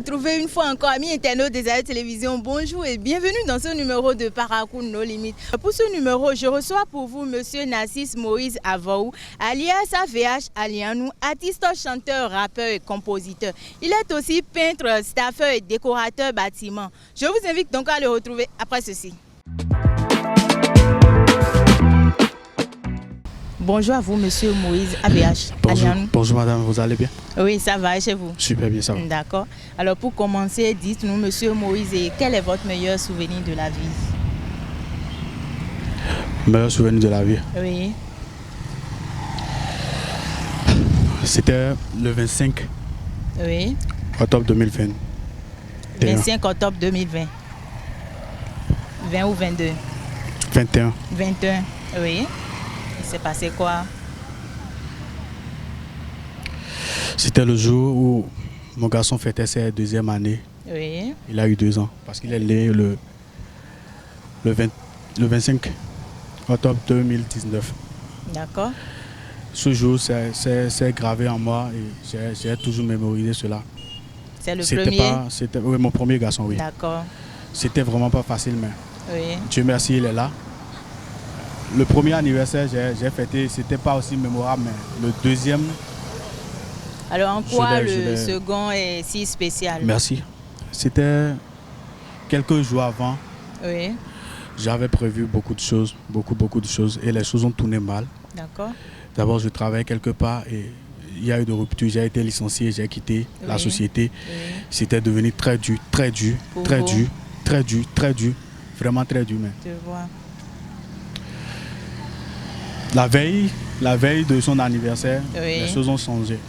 retrouver une fois encore, amis internautes des Aléas Télévision. Bonjour et bienvenue dans ce numéro de Paracool No Limit. Pour ce numéro, je reçois pour vous Monsieur Narcisse Moïse Avaou, alias AVH Alianou, artiste, chanteur, rappeur et compositeur. Il est aussi peintre, staffeur et décorateur bâtiment. Je vous invite donc à le retrouver après ceci. Bonjour à vous, Monsieur Moïse AVH Alianou. Bonjour madame, vous allez bien? Oui, ça va et chez vous? Super bien, ça va. D'accord. Alors pour commencer, dites-nous, Monsieur Moïse, quel est votre meilleur souvenir de la vie? Meilleur souvenir de la vie? Oui. C'était le 25 octobre 2020. 25 octobre 2020. 20 ou 22? 21. 21, oui. Il s'est passé quoi? C'était le jour où mon garçon fêtait sa deuxième année. Oui. Il a eu 2 ans parce qu'il est né le 25 octobre 2019. D'accord. Ce jour, c'est gravé en moi et j'ai toujours mémorisé cela. C'est le premier? C'était mon premier garçon, oui. D'accord. C'était vraiment pas facile, mais Oui. Dieu merci, il est là. Le premier anniversaire, j'ai fêté, c'était pas aussi mémorable, mais le deuxième... Alors en quoi le second est si spécial? Merci. C'était quelques jours avant. Oui. J'avais prévu beaucoup de choses, beaucoup de choses, et les choses ont tourné mal. D'accord. D'abord, je travaillais quelque part et il y a eu de rupture. J'ai été licencié, j'ai quitté la société. Oui. C'était devenu très dur, vraiment très dur. Mais... Je vois. La veille de son anniversaire, les choses ont changé.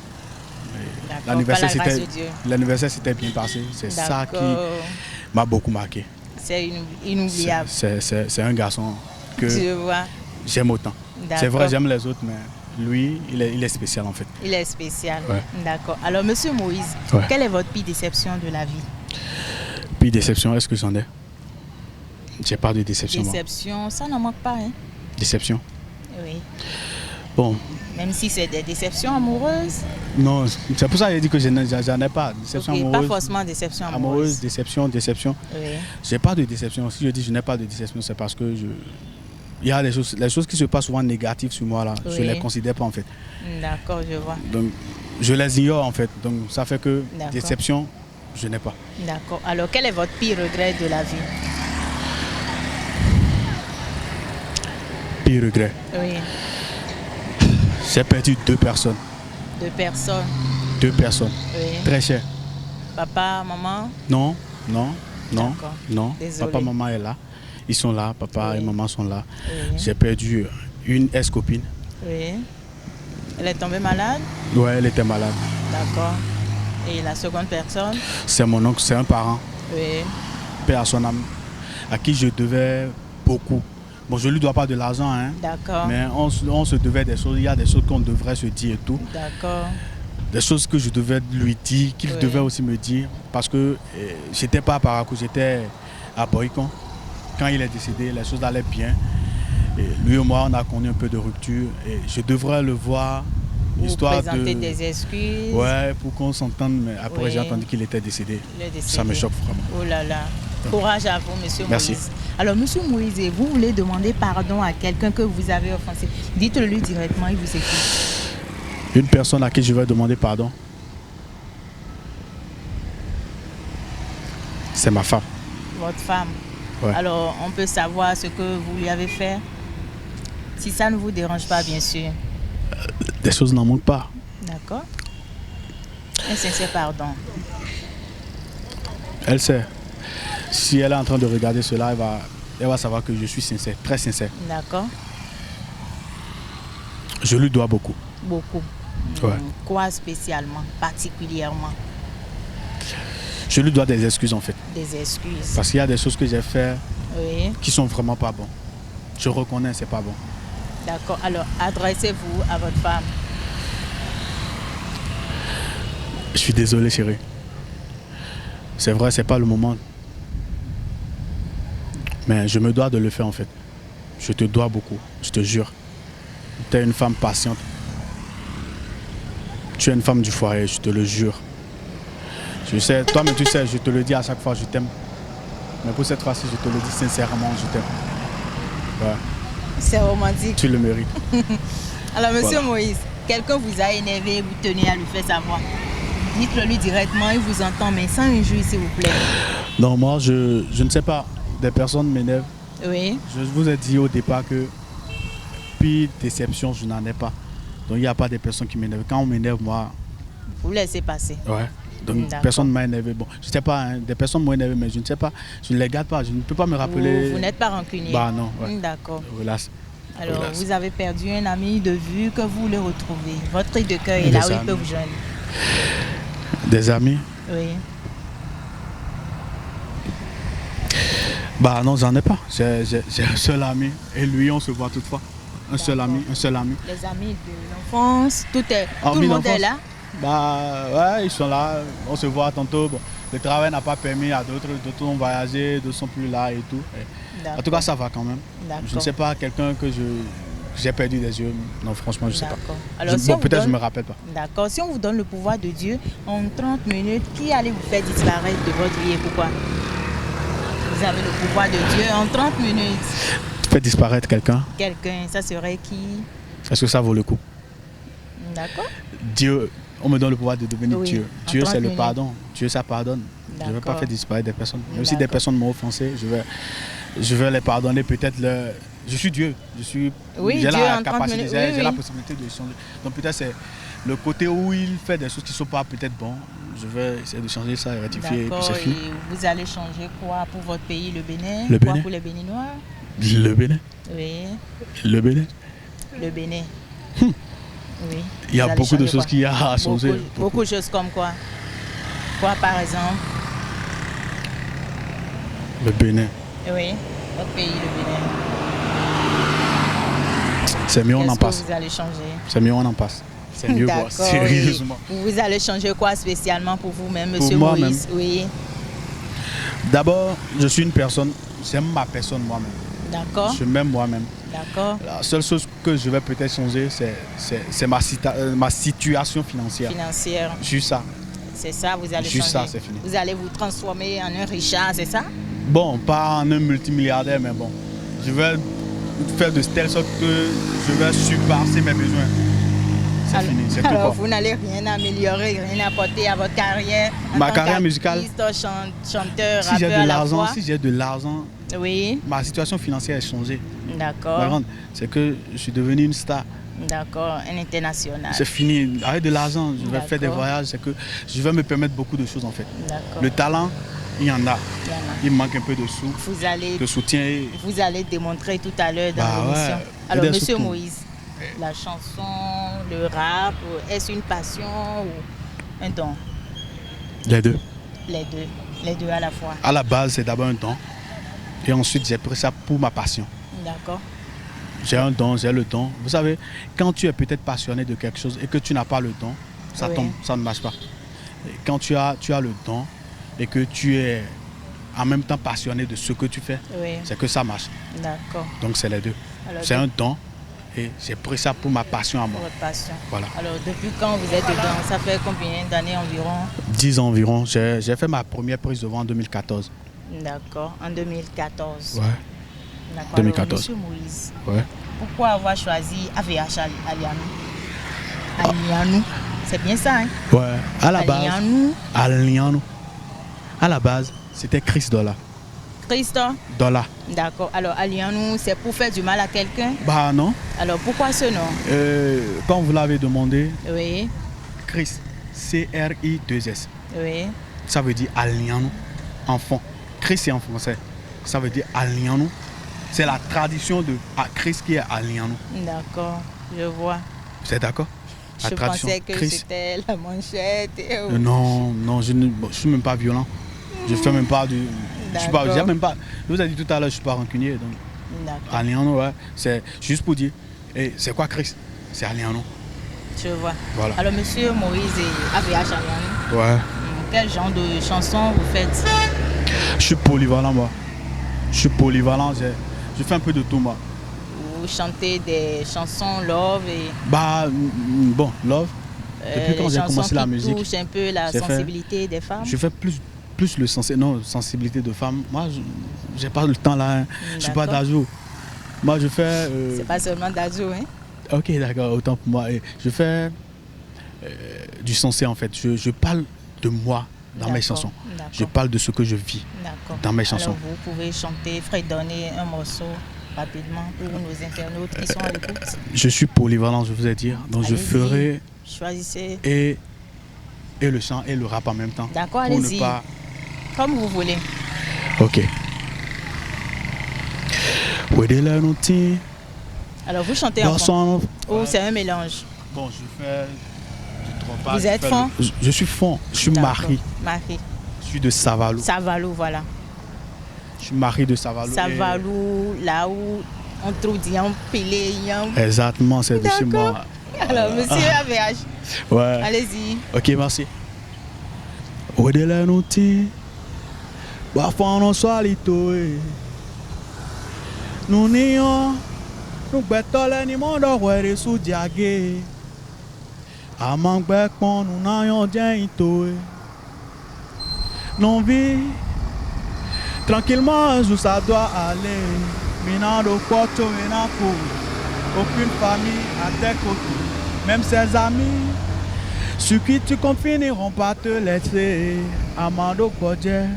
L'anniversaire s'était bien passé. C'est ça qui m'a beaucoup marqué. C'est inoubliable. C'est un garçon que j'aime autant. C'est vrai, j'aime les autres, mais lui, il est spécial en fait. Il est spécial. Ouais. D'accord. Alors, Monsieur Moïse, quelle est votre pire déception de la vie? Pire déception, est-ce que j'en ai? J'ai pas de déception. Déception, ça n'en manque pas, hein? Déception? Oui. Bon. Même si c'est des déceptions amoureuses? Non, c'est pour ça que j'ai dit que j'en ai pas. Déception amoureuse. Pas forcément déception amoureuse. Déception. Oui. J'ai pas de déception. Si je dis que je n'ai pas de déception, c'est parce que il y a les choses qui se passent souvent négatives sur moi là. Je ne les considère pas en fait. D'accord, je vois. Donc je les ignore en fait. Donc ça fait que déception, je n'ai pas. D'accord. Alors quel est votre pire regret de la vie? Pire regret? Oui. J'ai perdu 2 personnes. 2 personnes? 2 personnes. Oui. Très chères. Papa, maman? Non. Désolé. Papa, maman est là. Ils sont là, papa et maman sont là. Oui. J'ai perdu une ex-copine. Oui. Elle est tombée malade? Oui, elle était malade. D'accord. Et la seconde personne? C'est mon oncle, c'est un parent. Oui. Père à son âme, à qui je devais beaucoup. Bon, je ne lui dois pas de l'argent, hein. D'accord. Mais on se devait des choses. Il y a des choses qu'on devrait se dire et tout. D'accord. Des choses que je devais lui dire, qu'il devait aussi me dire. Parce que j'étais pas à Paracool, j'étais à Boycon. Quand il est décédé, les choses allaient bien. Et lui et moi, on a connu un peu de rupture. Et je devrais le voir. Vous présenter des excuses. Ouais, pour qu'on s'entende. Mais après, j'ai entendu qu'il était décédé. Ça me choque vraiment. Oh là là. Courage à vous, Monsieur Merci. Moïse. Alors, Monsieur Moïse, vous voulez demander pardon à quelqu'un que vous avez offensé. Dites-le directement, il vous écoute. Une personne à qui je vais demander pardon, c'est ma femme. Votre femme. Ouais. Alors, on peut savoir ce que vous lui avez fait? Si ça ne vous dérange pas, bien sûr. Des choses n'en manquent pas. D'accord. Un sincère pardon. Elle sait. Si elle est en train de regarder cela, elle va savoir que je suis sincère, très sincère. D'accord. Je lui dois beaucoup. Beaucoup. Ouais. Quoi spécialement, particulièrement? Je lui dois des excuses en fait. Des excuses. Parce qu'il y a des choses que j'ai faites qui sont vraiment pas bonnes. Je reconnais, c'est pas bon. D'accord. Alors, adressez-vous à votre femme. Je suis désolé, chérie. C'est vrai, c'est pas le moment. Mais je me dois de le faire en fait. Je te dois beaucoup, je te jure. Tu es une femme patiente. Tu es une femme du foyer, je te le jure. Tu sais, toi-même tu sais, je te le dis à chaque fois, je t'aime. Mais pour cette fois-ci, je te le dis sincèrement, je t'aime. Ouais. C'est romantique. Tu le mérites. Alors, monsieur Voilà. Moïse, quelqu'un vous a énervé, vous tenez à lui faire savoir. Dites-le lui directement, il vous entend, mais sans injure, s'il vous plaît. Non, moi, je ne sais pas. Des personnes m'énervent. Oui. Je vous ai dit au départ que pire déception, je n'en ai pas. Donc, il n'y a pas des personnes qui m'énervent. Quand on m'énerve, moi, Vous laissez passer. ouais. Donc, D'accord. personne ne m'a énervé. Bon, je ne sais pas, hein, des personnes m'ont énervé, mais je ne sais pas. Je ne les garde pas. Je ne peux pas me rappeler. Vous n'êtes pas rancunier. Bah non, ouais. D'accord. Relax. Alors, Relax. vous avez perdu un ami de vue que vous le retrouvez. Votre cri de cœur est Des là où il amis. peut vous joindre. Des amis? Oui. Bah non, j'en ai pas. J'ai un seul ami. Et lui, on se voit toutefois. Un seul D'accord. ami, un seul ami. Les amis de l'enfance, tout le Amis monde est d'enfance. là. Bah ouais, ils sont là. On se voit tantôt. Bon, le travail n'a pas permis à d'autres. D'autres ont voyagé, d'autres sont plus là et tout. En tout cas, ça va quand même. D'accord. Je ne sais pas quelqu'un que j'ai perdu des yeux. Non, franchement, je ne sais pas. D'accord. Alors, si on Bon, vous peut-être donne- je me rappelle pas. D'accord. Si on vous donne le pouvoir de Dieu, en 30 minutes, qui allez vous faire disparaître de votre vie et pourquoi? Vous avez le pouvoir de Dieu en 30 minutes. Faire disparaître quelqu'un, Quelqu'un, ça serait qui? est-ce que ça vaut le coup? D'accord. Dieu, on me donne le pouvoir de devenir Oui, Dieu. en Dieu, 30 c'est le minutes. pardon. Dieu, ça pardonne. Je ne vais D'accord. pas faire disparaître des personnes. Même si des D'accord. personnes m'ont offensé, je vais les pardonner. Peut-être je suis Dieu. Oui, j'ai Dieu la en 30 capacité, minutes, j'ai oui, j'ai la oui. possibilité de changer. Donc peut-être c'est le côté où il fait des choses qui ne sont pas peut-être bons. Je vais essayer de changer ça et rectifier. Et puis D'accord. c'est fini. Et vous allez changer quoi pour votre pays, le Bénin? Le Quoi Bénin. pour les Béninois? Le Bénin. Oui. Le Bénin. Le Bénin. Hmm. Oui. Il y a Vous allez beaucoup de changer choses quoi? qu'il y a à changer. Beaucoup de choses comme quoi? Quoi par exemple? Le Bénin. Oui. Votre pays, le Bénin. C'est mieux, on en Qu'est-ce passe. que vous allez changer? C'est mieux, on en passe. C'est mieux, quoi. D'accord. Sérieusement. Et vous allez changer quoi spécialement pour vous-même, Pour monsieur moi-même. Moïse? Oui. D'abord, je suis une personne, j'aime ma personne moi-même. D'accord. Je m'aime moi-même. D'accord. La seule chose que je vais peut-être changer, c'est ma situation financière. Financière. Juste ça. C'est ça, vous allez Juste changer. ça, c'est fini. Vous allez vous transformer en un richard, c'est ça? Bon, pas en un multimilliardaire, mais bon. Je vais faire de telle sorte que je vais surpasser mes besoins. C'est Alors- fini, c'est tout. Alors, Quoi. vous n'allez rien améliorer, rien apporter à votre carrière. En Ma tant carrière musicale. qu'artiste, chanteur, Si j'ai rappeur à de la l'argent, fois. si j'ai de l'argent, Oui, ma situation financière est changée. d'accord. Par contre, c'est que je suis devenu une star. D'accord, un international. C'est fini. Avec de l'argent, je vais faire des D'accord. voyages. C'est que je vais me permettre beaucoup de choses en fait. D'accord. Le talent, il y en a. Il y en a. Il manque un peu de sous, Vous de soutien. vous allez démontrer tout à l'heure dans Bah l'émission. ouais, Alors, des monsieur surtout. Moïse, la chanson, le rap, est-ce une passion ou un don? Les deux. Les deux à la fois. À la base, c'est d'abord un don. Et ensuite, j'ai pris ça pour ma passion. D'accord. J'ai un don, j'ai le don. Vous savez, quand tu es peut-être passionné de quelque chose et que tu n'as pas le don, ça Oui. tombe, ça ne marche pas. Et quand tu as le don et que tu es en même temps passionné de ce que tu fais, Oui, c'est que ça marche. d'accord. Donc c'est les deux. Alors, C'est un don et j'ai pris ça pour ma passion à moi. votre passion. Voilà. Alors, depuis quand vous êtes dedans? Ça fait combien d'années environ? 10 ans environ. J'ai fait ma première prise de voix en 2014. D'accord, en 2014. Ouais. D'accord. 2014. Alors, monsieur Moïse, Ouais. pourquoi avoir choisi AVH Alianou? Alianou, c'est bien ça, hein? Ouais. À la base, Alianou, Alianou. À la base, c'était Chris Dollar. Christophe. Dollar. D'accord. Alors, Alianou, c'est pour faire du mal à quelqu'un? Bah non. Alors, pourquoi ce nom? Quand vous l'avez demandé, Oui, Chris, C-R-I-2-S. oui. Ça veut dire Alianou, enfant. Chris c'est en français. Ça veut dire Alianou. C'est la tradition de Chris qui est Alianou. D'accord, je vois. Vous êtes d'accord? La Je tradition. pensais que Chris. c'était la manchette. Non, non, je ne suis même pas violent. Je fais même pas du. Je suis pas. D'accord. J'ai même pas. Je vous ai dit tout à l'heure, je suis pas rancunier. Donc, D'accord, Alianou, ouais. C'est juste pour dire. Et c'est quoi Chris? C'est Alianou. je vois. Voilà. Alors, monsieur Moïse et AVH Alianou, Ouais. quel genre de chansons vous faites? Je suis polyvalent, moi. Je suis polyvalent. Je fais un peu de tout, moi. Vous chantez des chansons love et... Bah, bon, love. Depuis quand j'ai commencé la musique, touche un peu la sensibilité des femmes. Je fais plus le sensibilité de femmes. Moi, j'ai pas le temps là. Hein. Je suis pas d'Ajo. Moi, je fais. C'est pas seulement d'Ajo, hein. Ok, d'accord, autant pour moi. Je fais du sensé en fait. Je parle de moi dans mes chansons. Je parle de ce que je vis dans mes chansons. Alors vous pouvez chanter, fredonner un morceau rapidement pour nos internautes qui sont à l'écoute. Je suis polyvalent, je vous ai dit. Donc je ferai. Choisissez. Et le chant et le rap en même temps. D'accord, allez-y. Pas... Comme vous voulez. Ok. Alors vous chantez en fond ou c'est un mélange? Bon, je fais du trompage. Vous êtes fond? Je suis fond, je suis mari. Mari. Je suis de Savalou. Savalou, voilà. Je suis mari de Savalou. Savalou, là où on trouve Dian Pelé. Exactement, c'est de chez moi. Alors, monsieur AVH. Ouais. Allez-y. Ok, merci. Odele nouti, wafan non solito e. Nous nions, nous betole ni mondo were sous diage. Amang bekpon nous n'ayons bien ito e. Non vie, tranquillement un jour ça doit aller. Minando porto et n'ako, aucune famille à tes côtés, même ses amis. Ceux qui tu confies n'iront pas te laisser. Amando Kodje.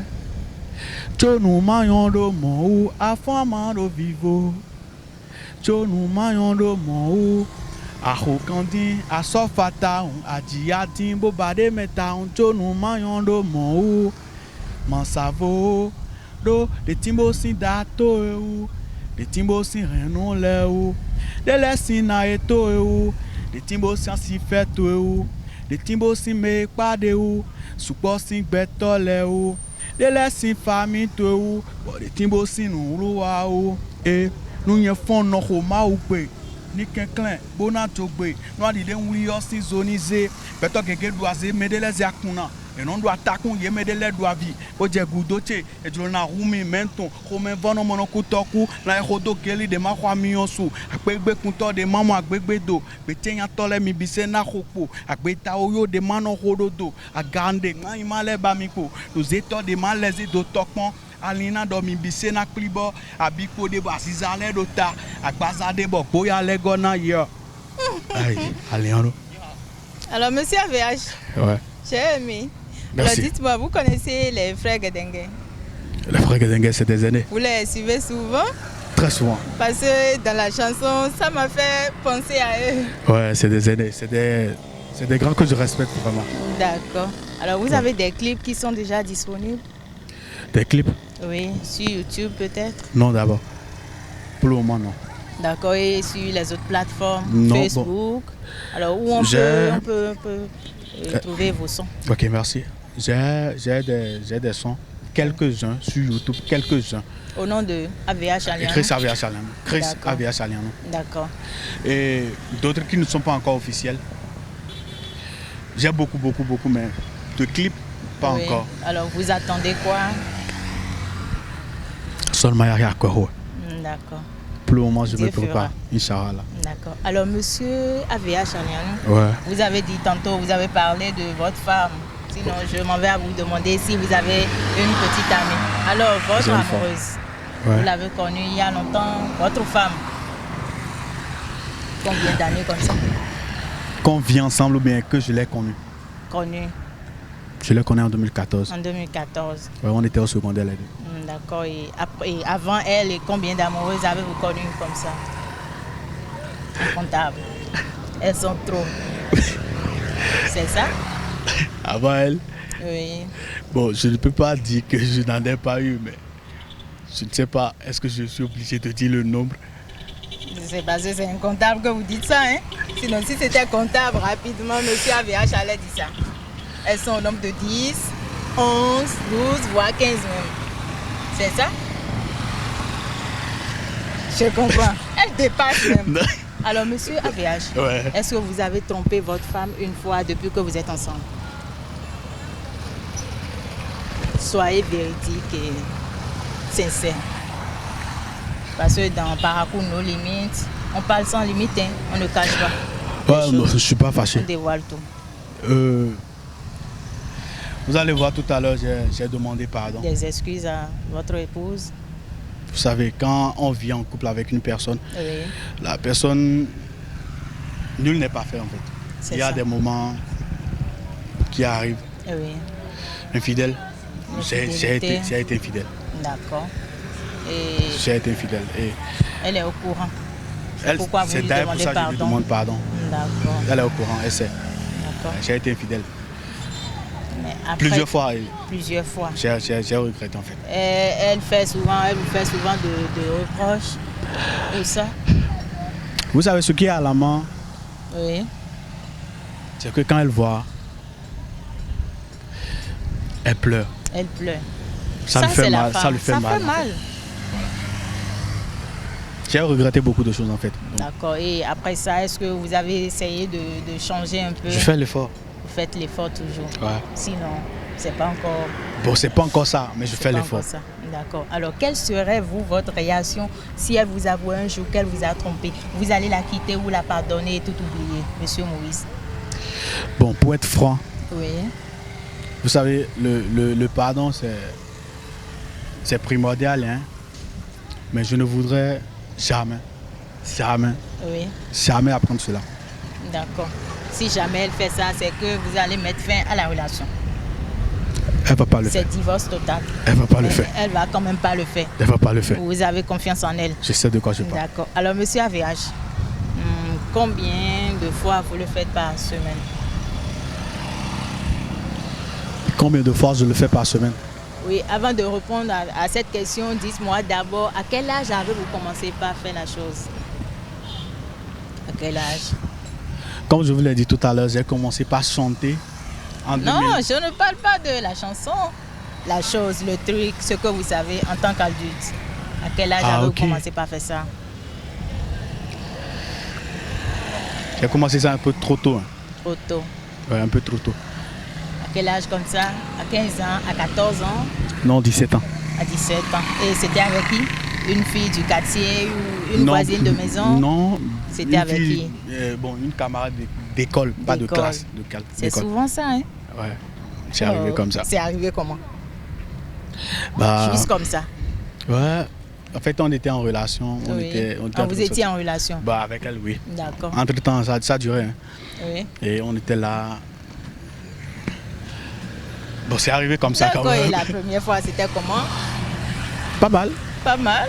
Tchonou mayondo mou. Afon amando vivo. Tchonou mayondo mou. Aho kandi. Asofata. Adjiatin bobade meta. Tchonou mayondo mou. Mansavo. Do. De timbo sin dato. De timbo sin renon le. De lesin na eto. De timbo sin si feto. De timbo si me pade ou, soupo si betole ou, de la si famille ou, de timbo si nou roa ou, et nous y font nos homa ou pe, ni quelqu'un, bonato be, nous dit oui aussi zonisé, beto gege doise me de les yakuna. Et non doit attaquer y me de les doit vie o je gudoche et je na rumi menton comme vono monoko toku na rodo geli de ma kwa mionsu agbegbe kunto de mamo agbegbe do betenya tole mi bise na khopo agbeta oyo de mano rododo agande ngai male ba miko nous éto de malaise do tokpon alina do mi bise na klibo abiko de basizale do ta agbaza de bo boya lego na yo aïe Aliano. Alors monsieur AVH. Ouais. J'ai aimé. Merci. Alors dites-moi, vous connaissez les frères Gedengue? Les frères Gedengue, c'est des aînés. Vous les suivez souvent? Très souvent. Parce que dans la chanson, ça m'a fait penser à eux. Ouais, c'est des aînés. C'est des grands que je respecte vraiment. D'accord. Alors vous avez des clips qui sont déjà disponibles? Des clips? Oui, sur YouTube peut-être? Non, d'abord. Pour le moment, non. D'accord, et sur les autres plateformes? Non, Facebook? Bon. Alors où on peut trouver vos sons? Ok, merci. J'ai des sons, quelques-uns sur YouTube, quelques-uns. Au nom de AVH Aliano? Chris AVH Aliano. Chris AVH Aliano. D'accord. Et d'autres qui ne sont pas encore officiels. J'ai beaucoup, mais de clips, pas encore. Alors vous attendez quoi? Solmaya Koro. D'accord. Pour le moment, je me prépare, Inch'Allah. D'accord. Alors, monsieur AVH Aliano, ouais. Vous avez dit tantôt, vous avez parlé de votre femme. Sinon, je m'en vais à vous demander si vous avez une petite amie. Alors, votre amoureuse, vous l'avez connue il y a longtemps, votre femme, combien d'années comme ça? Qu'on vit ensemble ou bien que je l'ai connue? Connue. Je l'ai connue en 2014. En 2014. Ouais, on était au secondaire les deux. D'accord. Et avant elle, combien d'amoureuses avez-vous connues comme ça? Incontable. Elles sont trop. C'est ça? Avant elle? Oui. Bon, je ne peux pas dire que je n'en ai pas eu, mais je ne sais pas. Est-ce que je suis obligé de dire le nombre? C'est parce que c'est incontable que vous dites ça, hein? Sinon, si c'était comptable, rapidement, monsieur AVH allait dire ça. Elles sont au nombre de 10, 11, 12, voire 15 même. C'est ça? Je comprends. Elle dépasse même. Alors, monsieur AVH, est-ce que vous avez trompé votre femme une fois depuis que vous êtes ensemble? Soyez véridique et sincère. Parce que dans Parakou No Limit, on parle sans limite, hein. On ne cache pas. Ouais, non, je ne suis pas fâché. On dévoile tout. Vous allez voir tout à l'heure, j'ai demandé pardon. Des excuses à votre épouse? Vous savez, quand on vit en couple avec une personne, Oui. la personne, nul n'est parfait en fait. Il y a des moments qui arrivent. Oui. Infidèle. J'ai été infidèle. D'accord. Et j'ai été infidèle. Et elle est au courant. pourquoi vous lui demandez pardon? Je lui demande pardon. D'accord. Elle est au courant, elle sait. D'accord. J'ai été infidèle. Mais après, plusieurs fois. Plusieurs fois. J'ai regretté en fait. Elle vous fait souvent de reproches. Tout ça. Vous savez ce qui est à la main? Oui. C'est que quand elle voit, elle pleure. Elle pleure. Ça lui fait mal. Ça lui fait mal. Ça fait mal. J'ai regretté beaucoup de choses en fait. D'accord. Et après ça, est-ce que vous avez essayé de changer un peu? Je fais l'effort. Vous faites l'effort toujours. Ouais. Sinon, c'est pas encore. Bon, c'est pas encore ça, mais je fais l'effort. D'accord. Alors, quelle serait votre réaction si elle vous avoue un jour qu'elle vous a trompé? Vous allez la quitter ou la pardonner et tout oublier, Monsieur Moïse? Bon, pour être franc. Oui. Vous savez, le pardon, c'est primordial, hein? Mais je ne voudrais jamais apprendre cela. D'accord. Si jamais elle fait ça, c'est que vous allez mettre fin à la relation. Elle ne va pas le faire. C'est divorce total. Elle ne va pas le faire. Elle ne va quand même pas le faire. Elle ne va pas le faire. Vous avez confiance en elle. Je sais de quoi je parle. D'accord. Alors, monsieur AVH, combien de fois vous le faites par semaine? Combien de fois je le fais par semaine? Oui, avant de répondre à cette question, dites-moi d'abord, à quel âge avez-vous commencé par faire la chose? À quel âge? Comme je vous l'ai dit tout à l'heure, j'ai commencé par chanter en 2000. Non, je ne parle pas de la chanson. La chose, le truc, ce que vous savez en tant qu'adulte. À quel âge avez-vous commencé par faire ça? J'ai commencé ça un peu trop tôt. Hein. Trop tôt? Oui, un peu trop tôt. À quel âge comme ça? À 15 ans? À 14 ans? Non, 17 ans. À 17 ans. Et c'était avec qui? Une fille du quartier ou une voisine de maison? Non. C'était avec qui? Une camarade d'école, pas de classe. C'est souvent ça, hein? Ouais. C'est arrivé comme ça. C'est arrivé comment? Juste comme ça? Ouais. En fait, on était en relation. Vous étiez en relation? Avec elle, oui. D'accord. Entre-temps, ça durait. Hein. Oui. Et on était là. Bon, c'est arrivé comme ça quand même. Et la première fois, c'était comment? Pas mal. Pas mal?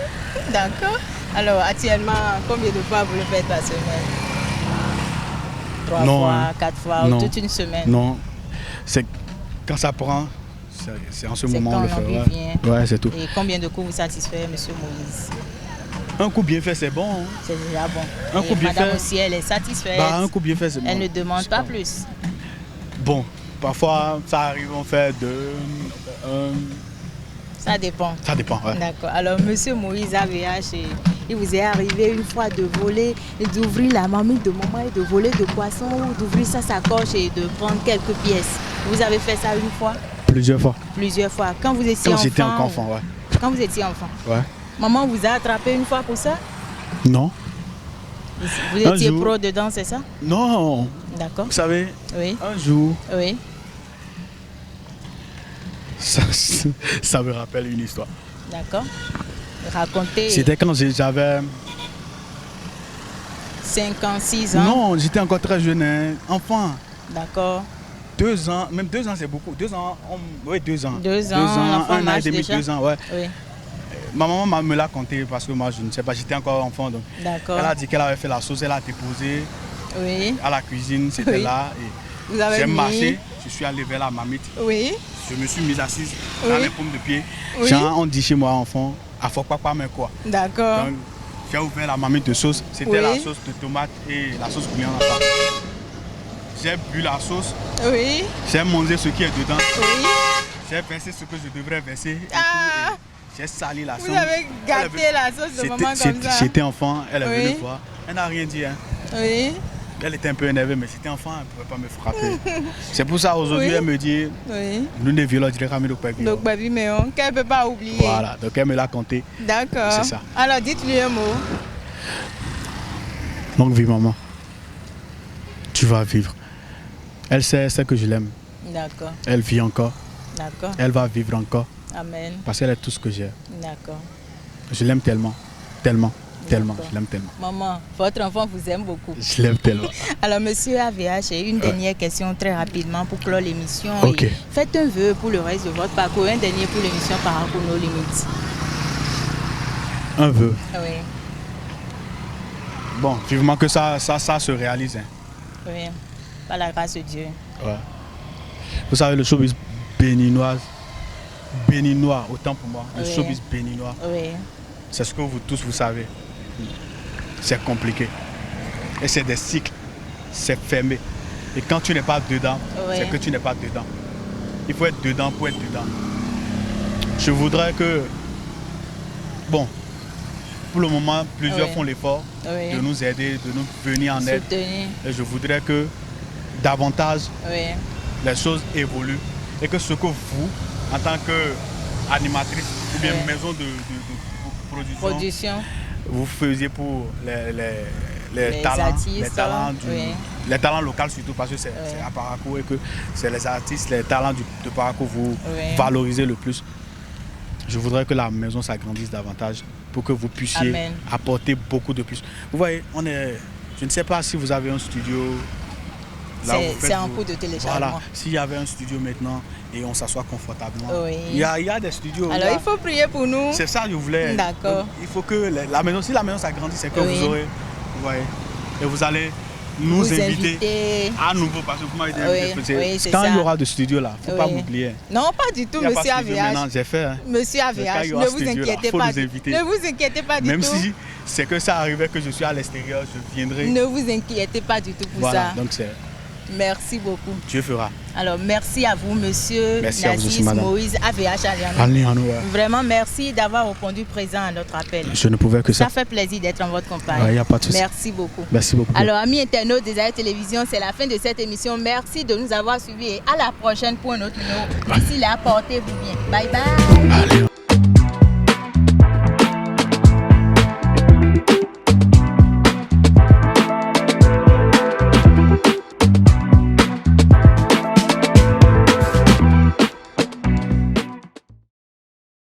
D'accord. Alors, actuellement, combien de fois vous le faites par semaine? 3 fois, 4 fois ou toute une semaine? Non. C'est quand ça prend, c'est en ce moment on le fait. Ouais, c'est tout. Et combien de coups vous satisfait, Monsieur Moïse? Un coup bien fait, c'est bon. Hein. C'est déjà bon. Un coup bien Madame fait. aussi, elle est satisfaite. Un coup bien fait, c'est bon. Elle ne demande pas plus. Bon, parfois, ça arrive, on fait 2, 1. Ça dépend. Ça dépend, ouais. D'accord. Alors, Monsieur Moïse AVH, il vous est arrivé une fois de voler, d'ouvrir la marmite de maman et de voler de poisson ou d'ouvrir sa sacoche et de prendre quelques pièces. Vous avez fait ça une fois? Plusieurs fois. Plusieurs fois. Quand vous étiez enfant? Quand j'étais enfant, ouais. Quand vous étiez enfant? Ouais. Maman vous a attrapé une fois pour ça? Non. Vous étiez pro dedans, c'est ça? Non. D'accord. Vous savez, oui. Un jour, oui. Ça me rappelle une histoire. D'accord. Racontez. C'était quand j'avais 5 ans, 6 ans? Non, j'étais encore très jeune, hein. Enfant. D'accord. 2 ans, même 2 ans c'est beaucoup. 2 ans, oui 2 ans. 2 ans, 1 an et demi, déjà? 2 ans, ouais. Oui. Ma maman me l'a compté parce que moi je ne sais pas, j'étais encore enfant. Donc d'accord. Elle a dit qu'elle avait fait la sauce, elle a déposé à la cuisine, c'était là. Et j'ai marché, je suis allé vers la marmite. Oui. Je me suis mise assise dans les paumes de pied. Oui. Genre, on dit chez moi enfant, à faut pas mais quoi. D'accord. Donc j'ai ouvert la marmite de sauce, c'était la sauce de tomate et la sauce bouillon à part. J'ai bu la sauce. Oui. J'ai mangé ce qui est dedans. Oui. J'ai versé ce que je devrais verser. J'ai sali la sauce. Vous avez gâté la sauce de maman comme ça? J'étais enfant, elle est venue voir. Elle n'a rien dit. Hein. Oui. Elle était un peu énervée, mais c'était enfant, elle ne pouvait pas me frapper. C'est pour ça aujourd'hui, elle me dit, nous ne violons pas le papier. Donc, baby, mais qu'elle ne peut pas oublier. Voilà, donc elle me l'a compté. D'accord. C'est ça. Alors, dites-lui un mot. Longue vie, maman. Tu vas vivre. Elle sait que je l'aime. D'accord. Elle vit encore. D'accord. Elle va vivre encore. Amen. Parce qu'elle est tout ce que j'ai. D'accord. Je l'aime tellement. Tellement. Tellement. Je l'aime tellement. Maman, votre enfant vous aime beaucoup. Je l'aime tellement. Alors, monsieur AVH, j'ai une dernière question très rapidement pour clore l'émission. Ok. Faites un vœu pour le reste de votre parcours. Un dernier pour l'émission Paracou No Limit. Un vœu. Oui. Bon, vivement que ça se réalise. Hein. Oui. Par la grâce de Dieu. Ouais. Vous savez, le showbiz béninois, autant pour moi, le showbiz béninois, oui. C'est ce que vous tous vous savez. C'est compliqué. Et c'est des cycles. C'est fermé. Et quand tu n'es pas dedans, c'est que tu n'es pas dedans. Il faut être dedans pour être dedans. Je voudrais que... Bon, pour le moment, plusieurs font l'effort de nous aider, de nous venir en aide. Et je voudrais que davantage les choses évoluent et que ce que vous, en tant qu'animatrice ou bien maison de production, vous faisiez pour les talents, artistes, les talents locaux surtout, parce que c'est à Paracou et que c'est les artistes, les talents de Paracou, vous valorisez le plus. Je voudrais que la maison s'agrandisse davantage pour que vous puissiez apporter beaucoup de plus. Vous voyez, je ne sais pas si vous avez un studio. C'est en cours de téléchargement. Voilà, s'il y avait un studio maintenant et on s'assoit confortablement. Il y a des studios. Alors il faut prier pour nous. C'est ça que je voulais. D'accord. Il faut que la maison, si la maison s'agrandit, c'est que vous aurez, vous voyez, et vous allez nous inviter à nouveau parce que vous m'avez invité. Quand il y aura de studio là, il ne faut pas m'oublier. Non, pas du tout, monsieur AVH. J'ai fait. Hein. Monsieur AVH, ne vous inquiétez pas. Ne vous inquiétez pas du tout. Même si c'est que ça arrivait que je suis à l'extérieur, je viendrai. Ne vous inquiétez pas du tout pour ça. Donc c'est. Merci beaucoup. Dieu fera. Alors, merci à vous, monsieur Nassis Moïse AVH Aliano. Vraiment, merci d'avoir répondu présent à notre appel. Je ne pouvais que ça. Ça fait plaisir d'être en votre compagnie. Y a pas de souci. Merci beaucoup. Merci beaucoup. Alors, amis internautes des Aïe Télévision, c'est la fin de cette émission. Merci de nous avoir suivis et à la prochaine pour un autre numéro. D'ici là, portez-vous bien. Bye bye. Allez,